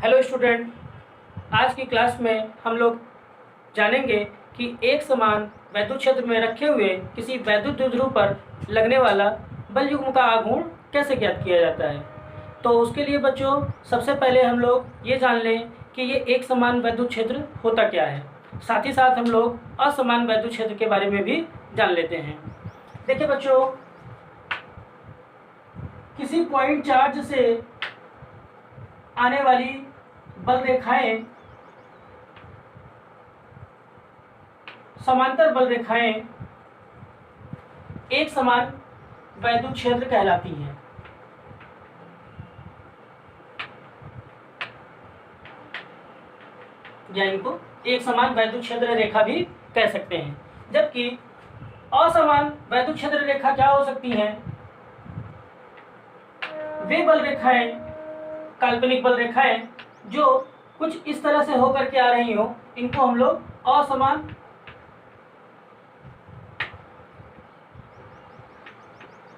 Hello student, आज की class में हम लोग जानेंगे कि एक समान वैद्युत क्षेत्र में रखे हुए किसी वैद्युत द्विध्रुव पर लगने वाला बल युग्म का आघूर्ण कैसे ज्ञात किया जाता है। तो उसके लिए बच्चों सबसे पहले हम लोग ये जान लें कि ये एक समान वैद्युत क्षेत्र होता क्या है। साथ ही साथ हम लोग असमान वैद्युत क्षेत्र के बारे में भी जान लेते हैं। देखिए बच्चों, किसी पॉइंट चार्ज से आने वाली बल रेखाएं समांतर बल रेखाएं एक समान वैद्युत क्षेत्र कहलाती हैं। या इनको एक समान वैद्युत क्षेत्र रेखा भी कह सकते हैं। जबकि असमान वैद्युत क्षेत्र रेखा क्या हो सकती हैं? वे बल रेखाएं, काल्पनिक बल रेखाएं जो कुछ इस तरह से होकर के आ रही हो, इनको हम लोग असमान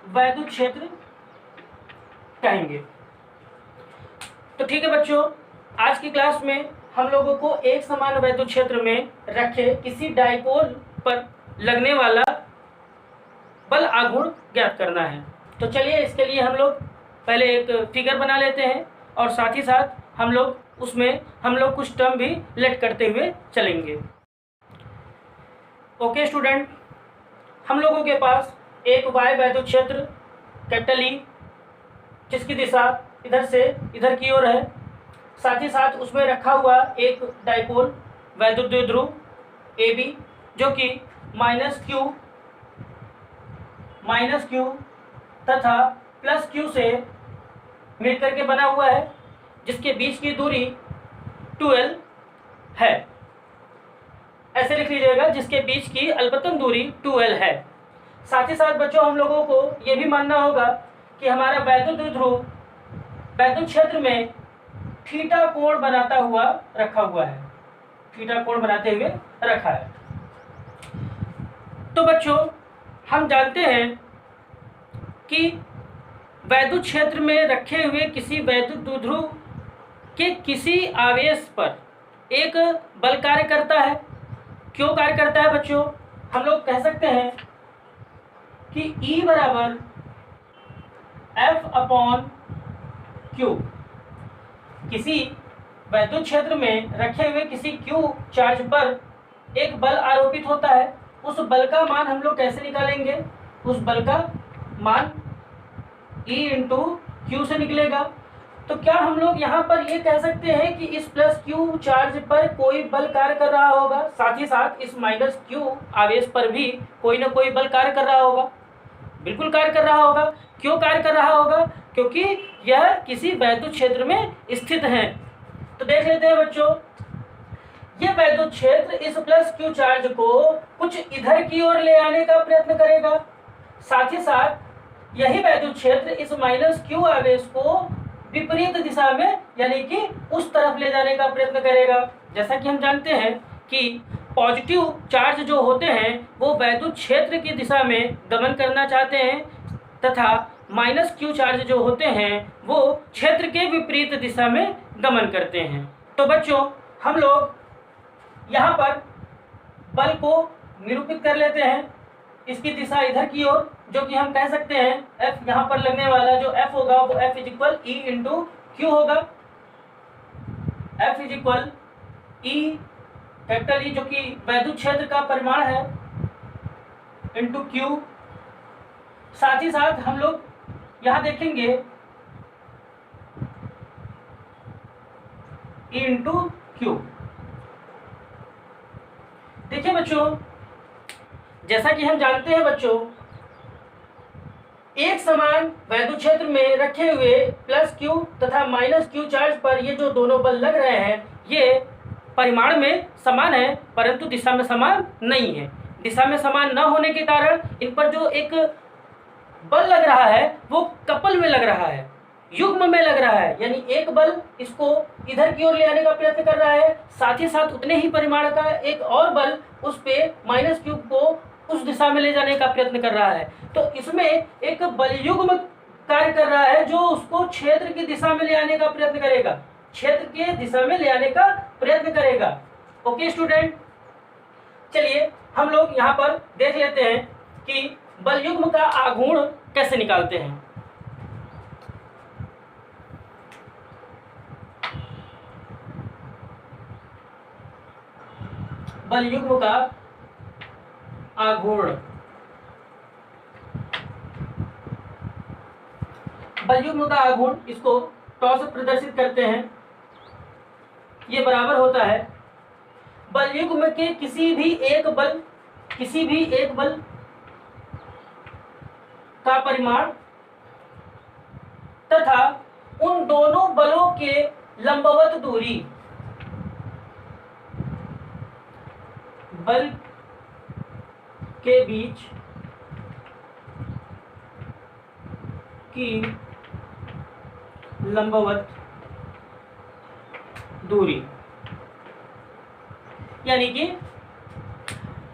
वैद्युत क्षेत्र कहेंगे। तो ठीक है बच्चों, आज की क्लास में हम लोगों को एक समान वैद्युत क्षेत्र में रखे किसी डाइपोल पर लगने वाला बल आघूर्ण ज्ञात करना है। तो चलिए इसके लिए हम लोग पहले एक फिगर बना लेते हैं और साथ ही साथ हम लोग कुछ टर्म भी लेट करते हुए चलेंगे। ओके स्टूडेंट, हम लोगों के पास एक वाय वैद्युत क्षेत्र कैपिटल ई जिसकी दिशा इधर से इधर की ओर है। साथ ही साथ उसमें रखा हुआ एक डाइपोल वैद्युत द्विध्रुव ए बी जो कि माइनस क्यू तथा प्लस क्यू से मिलकर के बना हुआ है, जिसके बीच की दूरी 12 है। ऐसे लिख लीजिएगा, जिसके बीच की अल्पतम दूरी 12 है। साथ ही साथ बच्चों हम लोगों को यह भी मानना होगा कि हमारा वैद्युत द्विध्रुव वैद्युत क्षेत्र में थीटा कोण बनाता हुआ रखा हुआ है, थीटा कोण बनाते हुए रखा है। तो बच्चों हम जानते हैं कि वैद्युत क्षेत्र में रखे हुए किसी वैद्युत द्विध्रुव के किसी आवेश पर एक बल कार्य करता है। क्यों कार्य करता है बच्चों? हम लोग कह सकते हैं कि E बराबर F/Q। किसी वैद्युत क्षेत्र में रखे हुए किसी Q चार्ज पर एक बल आरोपित होता है। उस बल का मान हम लोग कैसे निकालेंगे? उस बल का मान E × Q से निकलेगा। तो क्या हम लोग यहाँ पर ये कह सकते हैं कि इस प्लस Q चार्ज पर कोई बल कार्य कर रहा होगा, साथ ही साथ इस माइनस Q आवेश पर भी कोई ना कोई बल कार्य कर रहा होगा? बिल्कुल कार्य कर रहा होगा। क्यों कार्य कर रहा होगा? क्योंकि यह किसी वैद्युत क्षेत्र में स्थित है। तो देख लेते हैं बच्चों, यह वैद्युत क्षेत्र इस प्लस Q चार्ज को कुछ इधर की ओर ले आने का प्रयत्न करेगा। साथ ही साथ यही वैद्युत क्षेत्र इस माइनस Q आवेश को विपरीत दिशा में यानी कि उस तरफ ले जाने का प्रयत्न करेगा। जैसा कि हम जानते हैं कि पॉजिटिव चार्ज जो होते हैं वो वैद्युत क्षेत्र की दिशा में गमन करना चाहते हैं तथा माइनस Q चार्ज जो होते हैं वो क्षेत्र के विपरीत दिशा में गमन करते हैं। तो बच्चों हम लोग यहाँ पर बल को निरूपित कर लेते हैं। इसकी दिशा इधर की ओर, जो कि हम कह सकते हैं F, यहाँ पर लगने वाला जो F होगा वो F = E × Q होगा। F = E कैपिटल E जो कि वैद्युत क्षेत्र का परिमाण है × Q। साथ ही साथ हम लोग यहाँ देखेंगे E × Q। देखिए बच्चों, जैसा कि हम जानते हैं बच्चों, एक समान वैद्युत क्षेत्र में रखे हुए प्लस Q तथा माइनस Q चार्ज पर ये जो दोनों बल लग रहे हैं ये परिमाण में समान है परंतु दिशा में समान नहीं है। दिशा में समान न होने के कारण इन पर जो एक बल लग रहा है वो कपल में लग रहा है, युग्म में लग रहा है। यानी एक बल इसको इधर की ओर ले आने का प्रयत्न कर रहा है, साथ ही साथ उतने ही परिमाण का एक और बल उस पे माइनस Q को उस दिशा में ले जाने का प्रयत्न कर रहा है। तो इसमें एक बल युग्म कार्य कर रहा है जो उसको क्षेत्र की दिशा में ले आने का प्रयत्न करेगा। क्षेत्र के दिशा में ले आने का प्रयत्न करेगा। ओके स्टूडेंट, चलिए हम लोग यहाँ पर देख लेते हैं कि बल युग्म का आघूर्ण कैसे निकालते हैं। बल युग्म का आघूर्ण, बल युग्म का आघूर्ण, इसको टॉ से प्रदर्शित करते हैं। ये बराबर होता है बल युग्म के किसी भी एक बल का परिमाण तथा उन दोनों बलों के लंबवत दूरी, बल के बीच की लंबवत दूरी, यानी कि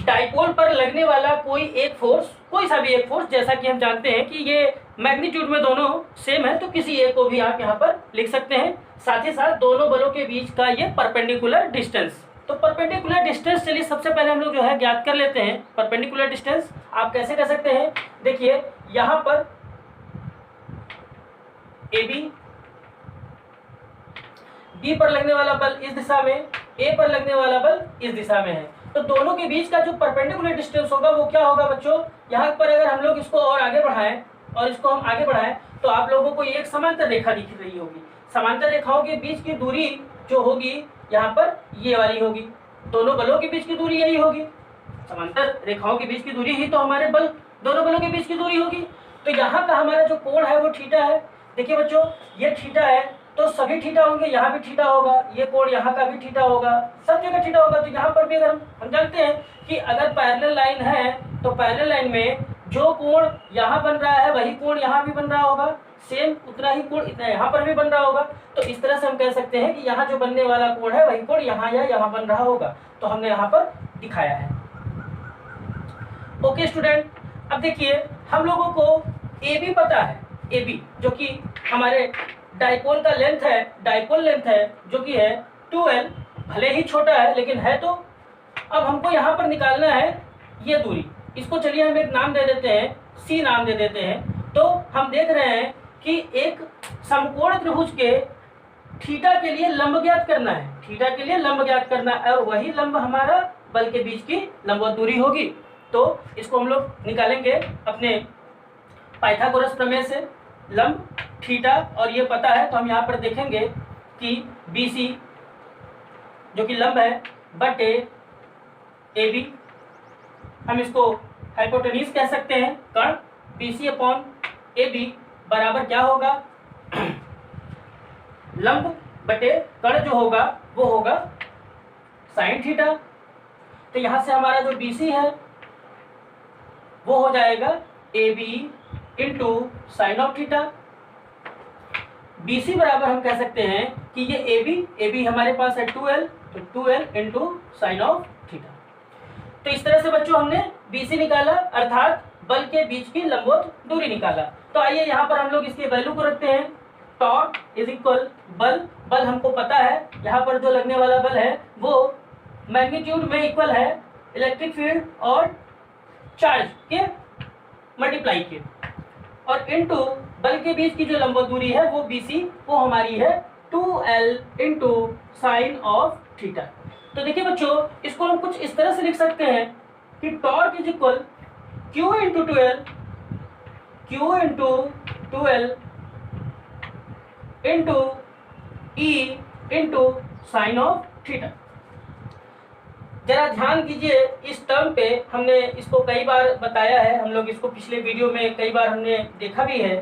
डाइपोल पर लगने वाला कोई एक फोर्स, कोई सा भी एक फोर्स, जैसा कि हम जानते हैं कि ये मैग्नीट्यूड में दोनों सेम है, तो किसी एक को भी आप यहाँ पर लिख सकते हैं। साथ ही साथ दोनों बलों के बीच का ये परपेंडिकुलर डिस्टेंस, तो परपेंडिकुलर डिस्टेंस चलिए सबसे पहले हम लोग जो है ज्ञात कर लेते हैं। परपेंडिकुलर डिस्टेंस आप कैसे कर सकते हैं, देखिए यहाँ पर AB, B पर लगने वाला बल इस दिशा में, A पर लगने वाला बल इस दिशा में है, तो दोनों के बीच का जो परपेंडिकुलर डिस्टेंस होगा वो क्या होगा बच्चों, यहाँ पर अगर हम लोग इसको और आगे बढ़ाएं और इसको हम आगे बढ़ाएं तो आप लोगों को एक समांतर रेखा दिख रही होगी। समांतर रेखाओं के बीच की दूरी जो होगी यहाँ पर ये वाली होगी, दोनों बलों के बीच की दूरी यही होगी। समांतर रेखाओं के बीच की दूरी ही तो हमारे बल, दोनों बलों के बीच की दूरी होगी। तो यहाँ का हमारा जो कोण है वो थीटा है। देखिए बच्चों ये थीटा है तो सभी थीटा होंगे, यहाँ भी थीटा होगा, ये कोण यहाँ का भी थीटा होगा, सब जगह थीटा होगा। तो यहाँ पर भी अगर हम जानते हैं कि अगर पैरेलल लाइन है तो पैरेलल लाइन में जो कोण यहाँ बन रहा है वही कोण यहाँ भी बन रहा होगा, सेम उतना ही कोण इतना यहाँ पर भी बन रहा होगा। तो इस तरह से हम कह सकते हैं कि यहाँ जो बनने वाला कोण है वही कोण यहाँ या यहाँ बन रहा होगा, तो हमने यहाँ पर दिखाया है। ओके स्टूडेंट, अब देखिए हम लोगों को AB पता है, AB जो कि हमारे डाइपोल का लेंथ है, डाइपोल लेंथ है जो कि है 2L, भले ही छोटा है लेकिन है। तो अब हमको यहाँ पर निकालना है ये दूरी, इसको चलिए हम एक नाम दे देते हैं, C नाम दे देते हैं। तो हम देख रहे हैं कि एक समकोण त्रिभुज के थीटा के लिए लंब ज्ञात करना है, थीटा के लिए लंब ज्ञात करना है, और वही लंब हमारा बल के बीच की लंबवत दूरी होगी। तो इसको हम लोग निकालेंगे अपने पाइथागोरस प्रमेय से, लंब थीटा, और ये पता है तो हम यहाँ पर देखेंगे कि BC जो कि लंब है बटे AB, हम इसको हाइपोटेन्यूज कह सकते हैं, कर्ण BC अपॉन AB बराबर क्या होगा, लंब बटे कर्ण जो होगा वो होगा साइन थीटा। तो यहाँ से हमारा जो BC है वो हो जाएगा AB into sine of theta. BC बराबर हम कह सकते हैं कि ये AB हमारे पास है 2L, तो 2L into sine of theta. तो इस तरह से बच्चों हमने BC निकाला, अर्थात बल के बीच की लंबवत दूरी निकाला। तो आइए यहाँ पर हम लोग इसके वैल्यू को रखते हैं। टॉर्क इज इक्वल बल हमको पता है, यहाँ पर जो लगने वाला बल है वो मैग्नीट्यूड में इक्वल है इलेक्ट्रिक फील्ड और चार्ज के मल्टीप्लाई के, और इनटू बल के बीच की जो लंबवत दूरी है वो BC, वो हमारी है 2L into sine of theta. तो देखिए बच्चों इसको हम कुछ इस तरह से लिख सकते हैं कि torque is equal Q into 2L into E into sine of theta. जरा ध्यान कीजिए इस टर्म पे, हमने इसको कई बार बताया है, हम लोग इसको पिछले वीडियो में कई बार हमने देखा भी है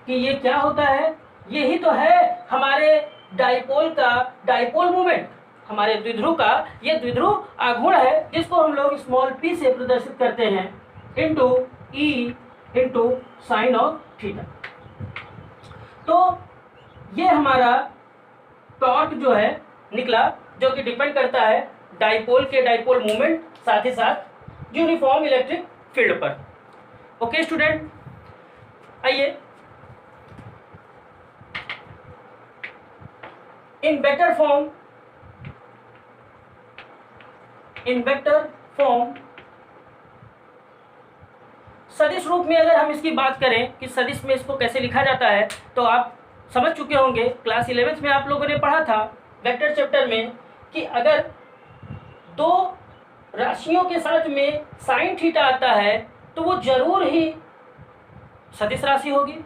कि ये क्या होता है। यही तो है हमारे डाइपोल का डाइपोल मोमेंट, हमारे द्विध्रुव का ये द्विध्रुव आघूर्ण है, जिसको हम लोग स्मॉल p से प्रदर्शित करते हैं into E into sine of theta. तो ये हमारा टॉर्क जो है निकला, जो कि डिपेंड करता है डाइपोल के डाइपोल मोमेंट, साथ ही साथ यूनिफॉर्म इलेक्ट्रिक फील्ड पर। ओके स्टूडेंट, आइए इन वेक्टर फॉर्म सदिश रूप में अगर हम इसकी बात करें कि सदिश में इसको कैसे लिखा जाता है, तो आप समझ चुके होंगे, क्लास 11th में आप लोगों ने पढ़ा था वेक्टर चैप्टर में कि अगर दो राशियों के साथ में साइन थीटा आता है तो वो जरूर ही सदिश राशि होगी।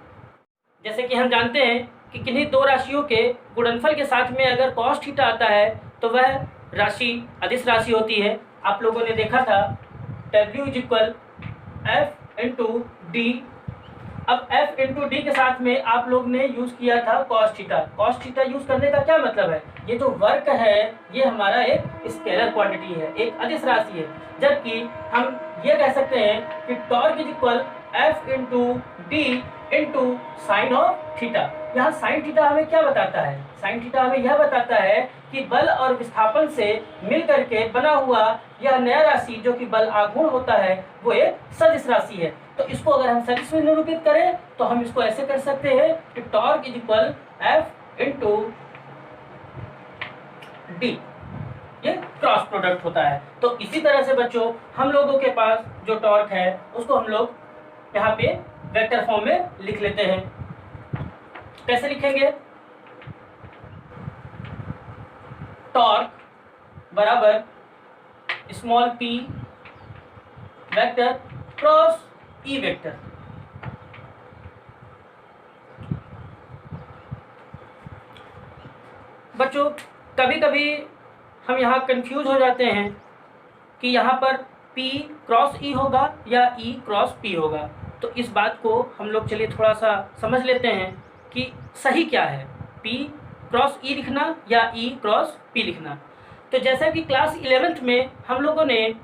जैसे कि हम जानते हैं कि किन्हीं दो राशियों के गुणनफल के साथ में अगर cos थीटा आता है तो वह राशि अदिश राशि होती है। आप लोगों ने देखा था W = F × D। अब F × D के साथ में आप लोग ने यूज किया था cos theta. cos theta use करने का क्या मतलब है, ये जो वर्क है ये हमारा एक स्केलर क्वांटिटी है, एक अदिश राशि है। जबकि हम ये कह सकते हैं कि torque F × D × sine of theta. यहाँ साइन थीटा हमें क्या बताता है, साइन थीटा हमें यह बताता है कि बल और विस्थापन से मिल करके बना हुआ यह नया राशि जो कि बल आघूर्ण होता है वो एक सदिश राशि है। तो इसको अगर हम सदिश में निरूपित करें तो हम इसको ऐसे कर सकते हैं कि टॉर्क F × D, ये क्रॉस प्रोडक्ट होता है। तो इसी तरह से बच्चों हम लोगों के पास जो टॉर्क है उसको हम लोग यहाँ पे वेक्टर फॉर्म में लिख लेते हैं। कैसे लिखेंगे, टॉर्क बराबर small p vector cross E vector. बच्चों कभी कभी हम यहाँ कंफ्यूज हो जाते हैं कि यहाँ पर P क्रॉस E होगा या E क्रॉस P होगा। तो इस बात को हम लोग चलिए थोड़ा सा समझ लेते हैं कि सही क्या है, P क्रॉस E लिखना या E क्रॉस P लिखना। तो जैसा कि क्लास 11th में हम लोगों ने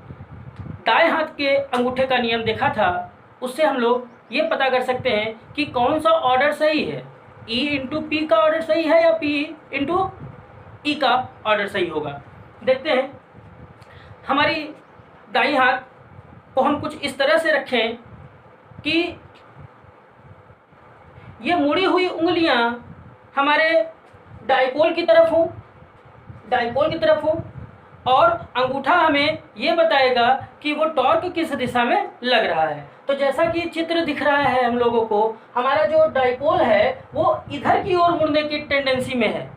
दाएं हाथ के अंगूठे का नियम देखा था, उससे हम लोग ये पता कर सकते हैं कि कौन सा ऑर्डर सही है, E × P का ऑर्डर सही है या P × E का ऑर्डर सही होगा। देखते हैं, हमारी दाईं हाथ को हम कुछ इस तरह से रखें कि ये मुड़ी हुई उंगलियां हमारे डाइपोल की तरफ हो और अंगूठा हमें ये बताएगा कि वो टॉर्क किस दिशा में लग रहा है। तो जैसा कि चित्र दिख रहा है हम लोगों को, हमारा जो डाइपोल है वो इधर की ओर मुड़ने की टेंडेंसी में है,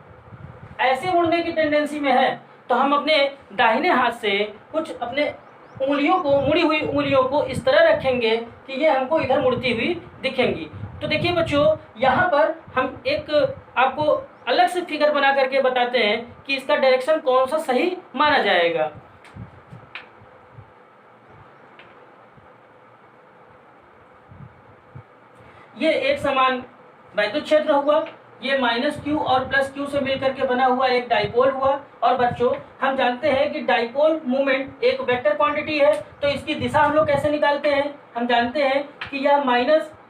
ऐसे मुड़ने की टेंडेंसी में है। तो हम अपने दाहिने हाथ से कुछ अपने उंगलियों को, मुड़ी हुई उंगलियों को इस तरह रखेंगे कि ये हमको इधर मुड़ती हुई दिखेंगी। तो देखिए बच्चों, यहाँ पर हम एक आपको अलग से फिगर बना करके बताते हैं कि इसका डायरेक्शन कौन सा सही माना जाएगा। ये एक समान वैद्युत क्षेत्र हुआ, ये -q और +q से मिलकर के बना हुआ एक डाइपोल हुआ। और बच्चों हम जानते हैं कि डाइपोल मूवमेंट एक वेक्टर क्वांटिटी है, तो इसकी दिशा हम लोग कैसे निकालते हैं, हम जानते हैं कि यह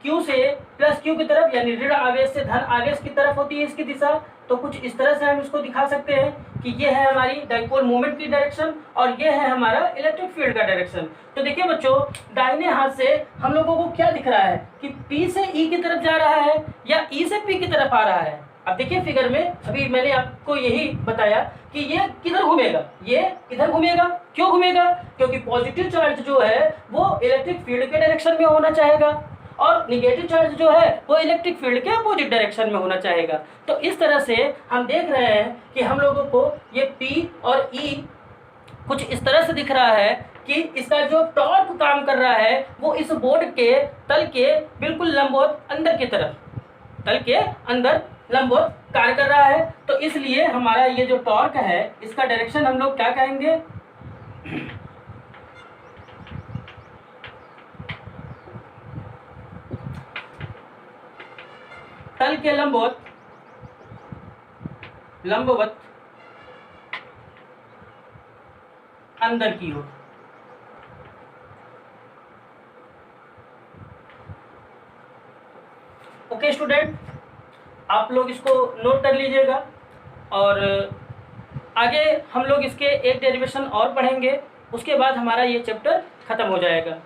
-q से +q की तरफ यानी ऋण आवेश से धन आवेश की तरफ होती है इसकी दिशा। तो कुछ इस तरह से हम इसको दिखा सकते हैं कि ये है हमारी डाइपोल मूवमेंट की डायरेक्शन और ये है हमारा इलेक्ट्रिक फील्ड का डायरेक्शन। तो देखिए बच्चों, दाहिने हाथ से हम लोगों को क्या दिख रहा है कि P से E की तरफ जा रहा है या E से P की तरफ आ रहा है। अब देखिए फिगर में अभी मैंने आपको यही बताया कि ये किधर घूमेगा, ये इधर घूमेगा। क्यों घूमेगा, क्योंकि पॉजिटिव चार्ज जो है वो इलेक्ट्रिक फील्ड के डायरेक्शन में होना चाहेगा और निगेटिव चार्ज जो है वो इलेक्ट्रिक फील्ड के अपोजिट डायरेक्शन में होना चाहेगा। तो इस तरह से हम देख रहे हैं कि हम लोगों को ये P और E कुछ इस तरह से दिख रहा है कि इसका जो टॉर्क काम कर रहा है वो इस बोर्ड के तल के बिल्कुल लंबवत अंदर की तरफ, तल के अंदर लंबवत कार्य कर रहा है। तो इसलिए हमारा ये जो टॉर्क है इसका डायरेक्शन हम लोग क्या कहेंगे, तल के लंबवत अंदर की ओर। ओके स्टूडेंट, आप लोग इसको नोट कर लीजिएगा और आगे हम लोग इसके एक डेरिवेशन और पढ़ेंगे, उसके बाद हमारा ये चैप्टर खत्म हो जाएगा।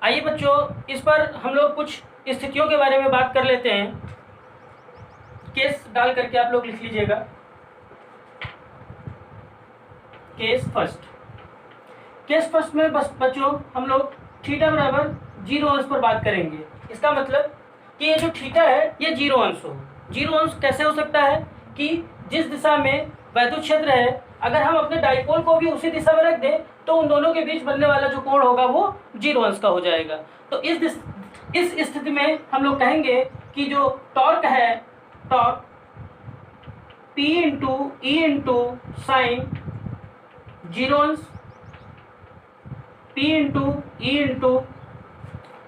आइए बच्चों, इस पर हम लोग कुछ स्थितियों के बारे में बात कर लेते हैं। केस डाल करके आप लोग लिख लीजिएगा। केस फर्स्ट में बस बच्चों हम लोग थीटा बराबर 0 अंश पर बात करेंगे। इसका मतलब कि ये जो थीटा है ये 0 अंश हो। 0 अंश कैसे हो सकता है कि जिस दिशा में वैद्युत क्षेत्र है, अगर हम अपने डाइपोल को भी उसी दिशा में रख दें तो उन दोनों के बीच बनने वाला जो कोण होगा वो 0 अंश का हो जाएगा। तो इस स्थिति में हम लोग कहेंगे कि जो टॉर्क है, torque P into E into sine 0 अंश, P into E into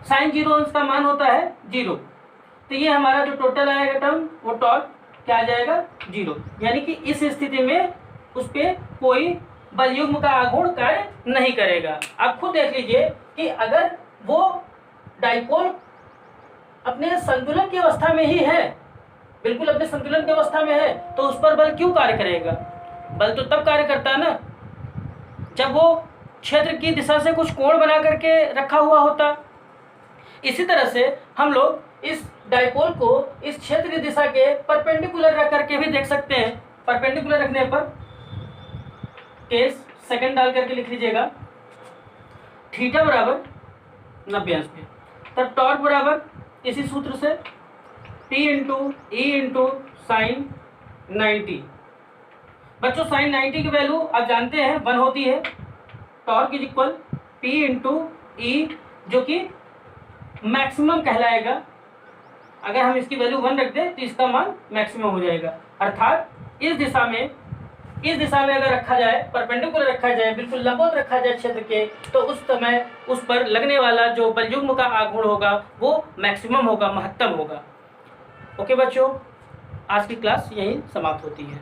sine 0 अंश का मान होता है 0। तो ये हमारा जो टोटल आएगा टर्म वो टॉर्क क्या आ जाएगा 0। यानी कि इस स्थिति में उस पर कोई बल युग्म का आघूर्ण कार्य नहीं करेगा। आप खुद देख लीजिए कि अगर वो डाइपोल अपने संतुलन की अवस्था में ही है, बिल्कुल अपने संतुलन की अवस्था में है, तो उस पर बल क्यों कार्य करेगा? बल तो तब कार्य करता है ना जब वो क्षेत्र की दिशा से कुछ कोण बना करके रखा हुआ होता। इसी तरह से हम लोग इस डाइपोल को इस क्षेत्र की दिशा के परपेंडिकुलर रख करके भी देख सकते हैं। परपेंडिकुलर रखने पर केस सेकंड डाल करके लिख लीजिएगा, थीटा बराबर 90 अंश पे। तब टॉर्क बराबर इसी सूत्र से P into E into sine 90। बच्चों साइन 90 की वैल्यू आप जानते हैं 1 होती है। Torque is equal P into e जो कि मैक्सिमम कहलाएगा। अगर हम इसकी वैल्यू 1 रख दें तो इसका मान मैक्सिमम हो जाएगा। अर्थात इस दिशा में अगर रखा जाए, परपेंडिकुलर रखा जाए, बिल्कुल लंबवत रखा जाए क्षेत्र के, तो उस समय उस पर लगने वाला जो बल युग्म का आघूर्ण होगा वो मैक्सिमम होगा, महत्तम होगा। ओके बच्चों, आज की क्लास यहीं समाप्त होती है।